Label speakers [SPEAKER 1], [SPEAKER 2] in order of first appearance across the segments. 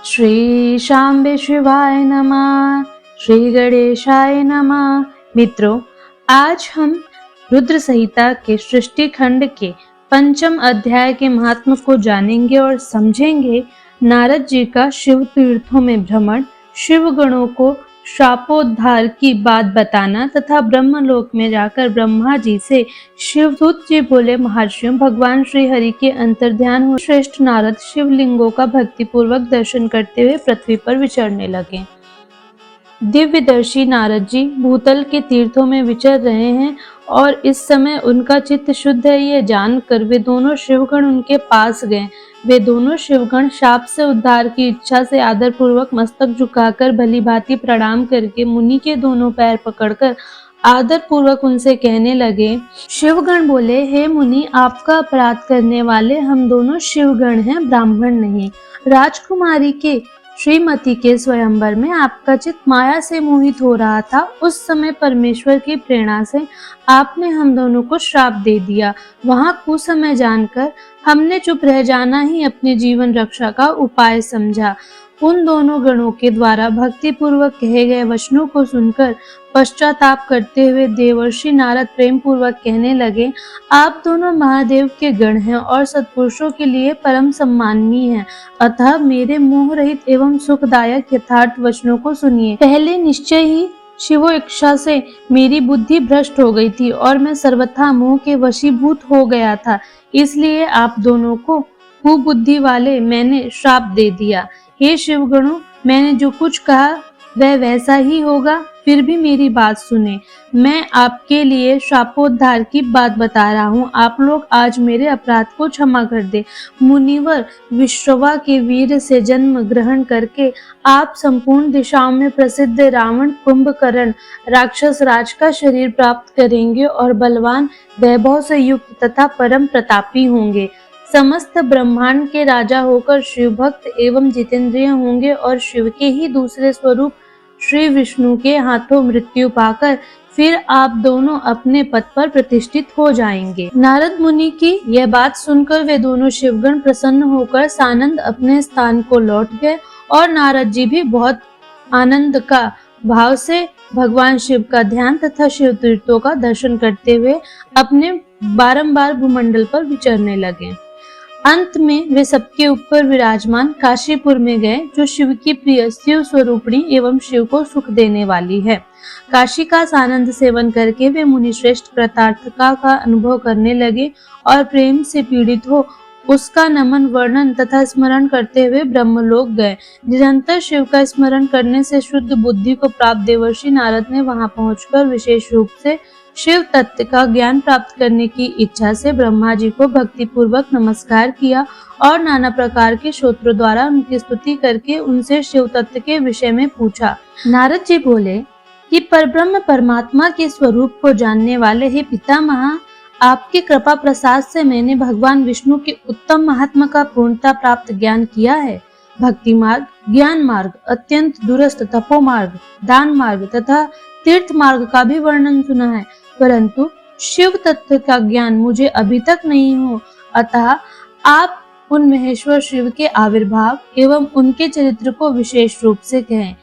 [SPEAKER 1] श्री शांबे शिवाय नमः। श्री गणेशाय नमः। मित्रों, आज हम रुद्र संहिता के सृष्टि खंड के पंचम अध्याय के महात्म को जानेंगे और समझेंगे। नारद जी का शिव तीर्थों में भ्रमण, शिव गणों को शापोद्धार की बात बताना तथा ब्रह्मलोक में जाकर ब्रह्मा जी से शिवदूत जी बोले, महर्षियों, भगवान श्री हरि के अंतर्ध्यान हो श्रेष्ठ नारद शिवलिंगों का भक्तिपूर्वक दर्शन करते हुए पृथ्वी पर विचरने लगे। दिव्यदर्शी नारद जी भूतल के तीर्थों में विचर रहे हैं और इस समय उनका चित्त शुद्ध है, ये जानकर वे दोनों शिवगण उनके पास गए। वे दोनों शिवगण शाप से उद्धार की इच्छा से आदर पूर्वक मस्तक झुकाकर भली भांति प्रणाम करके मुनि के दोनों पैर पकड़कर आदर पूर्वक उनसे कहने लगे। शिवगण बोले, हे मुनि, आपका अपराध करने वाले हम दोनों शिवगण हैं, ब्राह्मण नहीं। राजकुमारी के श्रीमती के स्वयंवर में आपका चित्त माया से मोहित हो रहा था। उस समय परमेश्वर की प्रेरणा से आपने हम दोनों को श्राप दे दिया। वहां कुसमय जानकर हमने चुप रह जाना ही अपने जीवन रक्षा का उपाय समझा। उन दोनों गणों के द्वारा भक्ति पूर्वक कहे गए वचनों को सुनकर पश्चाताप करते हुए देवर्षि नारद प्रेम पूर्वक कहने लगे, आप दोनों महादेव के गण हैं और सत्पुरुषों के लिए परम सम्माननीय हैं। अतः मेरे मोह रहित एवं सुखदायक यथार्थ वचनों को सुनिए। पहले निश्चय ही शिवो इच्छा से मेरी बुद्धि भ्रष्ट हो गई थी और मैं सर्वथा मोह के वशीभूत हो गया था। इसलिए आप दोनों को कुबुद्धि वाले मैंने श्राप दे दिया। हे शिवगणों, मैंने जो कुछ कहा वह वैसा ही होगा, फिर भी मेरी बात सुने। मैं आपके लिए शापोद्धार की बात बता रहा हूँ। आप लोग आज मेरे अपराध को क्षमा कर दे। मुनिवर विश्रवा के वीर से जन्म ग्रहण करके आप संपूर्ण दिशाओं में प्रसिद्ध रावण कुंभकर्ण राक्षस राज का शरीर प्राप्त करेंगे और बलवान वैभव से युक्त तथा परम प्रतापी होंगे। समस्त ब्रह्मांड के राजा होकर शिव भक्त एवं जितेंद्रिय होंगे और शिव के ही दूसरे स्वरूप श्री विष्णु के हाथों मृत्यु पाकर फिर आप दोनों अपने पद पर प्रतिष्ठित हो जाएंगे। नारद मुनि की यह बात सुनकर वे दोनों शिवगण प्रसन्न होकर सानंद अपने स्थान को लौट गए और नारद जी भी बहुत आनंद का भाव से भगवान शिव का ध्यान तथा शिव तीर्थों का दर्शन करते हुए अपने बारंबार भूमंडल पर विचरने लगे। अंत में वे सबके ऊपर विराजमान काशीपुर में गए, जो शिव की प्रिय शिव स्वरूपिणी एवं शिव को सुख देने वाली है। काशी का आनंद सेवन करके वे मुनि श्रेष्ठ कृतार्थता का अनुभव करने लगे और प्रेम से पीड़ित हो उसका नमन वर्णन तथा स्मरण करते हुए ब्रह्मलोक गए। निरंतर शिव का स्मरण करने से शुद्ध बुद्धि को प्राप्त देवर्षि नारद ने वहां पहुंचकर विशेष रूप से शिव तत्व का ज्ञान प्राप्त करने की इच्छा से ब्रह्मा जी को भक्ति पूर्वक नमस्कार किया और नाना प्रकार के स्तोत्रों द्वारा उनकी स्तुति करके उनसे शिव तत्व के विषय में पूछा। नारद जी बोले कि परब्रह्म परमात्मा के स्वरूप को जानने वाले हे पितामह, आपकी कृपा प्रसाद से मैंने भगवान विष्णु के उत्तम महात्मा का पूर्णता प्राप्त ज्ञान किया है। भक्ति मार्ग, ज्ञान मार्ग, अत्यंत दूरस्थ तपो मार्ग, दान मार्ग तथा तीर्थ मार्ग का भी वर्णन सुना है, परंतु शिव तत्व का ज्ञान मुझे अभी तक नहीं हो। अतः आप उन महेश्वर शिव के आविर्भाव एवं उनके चरित्र को विशेष रूप से कहें।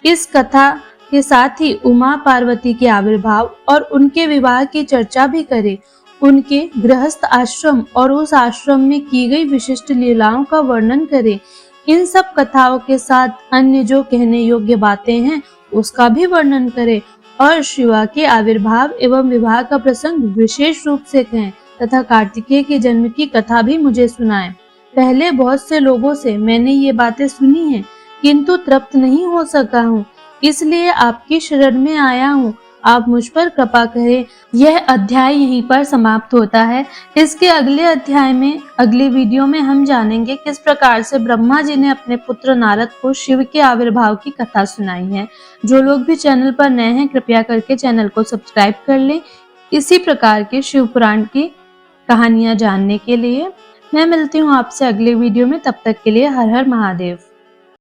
[SPEAKER 1] इस कथा के साथ ही उमा पार्वती के आविर्भाव और उनके विवाह की चर्चा भी करें। उनके गृहस्थ आश्रम और उस आश्रम में की गई विशिष्ट लीलाओं का वर्णन करें। इन सब कथाओं के साथ अन्य जो कहने योग्य बातें हैं उसका भी वर्णन करें और शिवा के आविर्भाव एवं विवाह का प्रसंग विशेष रूप से कहें तथा कार्तिकेय के जन्म की कथा भी मुझे सुनाएं। पहले बहुत से लोगों से मैंने ये बातें सुनी हैं, किंतु तृप्त नहीं हो सका हूँ, इसलिए आपकी शरण में आया हूँ। आप मुझ पर कृपा करें। यह अध्याय यहीं पर समाप्त होता है। इसके अगले अध्याय में, अगले वीडियो में हम जानेंगे किस प्रकार से ब्रह्मा जी ने अपने पुत्र नारद को शिव के आविर्भाव की कथा सुनाई है। जो लोग भी चैनल पर नए हैं, कृपया करके चैनल को सब्सक्राइब कर लें इसी प्रकार के शिव पुराण की कहानियां जानने के लिए। मैं मिलती हूँ आपसे अगले वीडियो में, तब तक के लिए हर हर महादेव।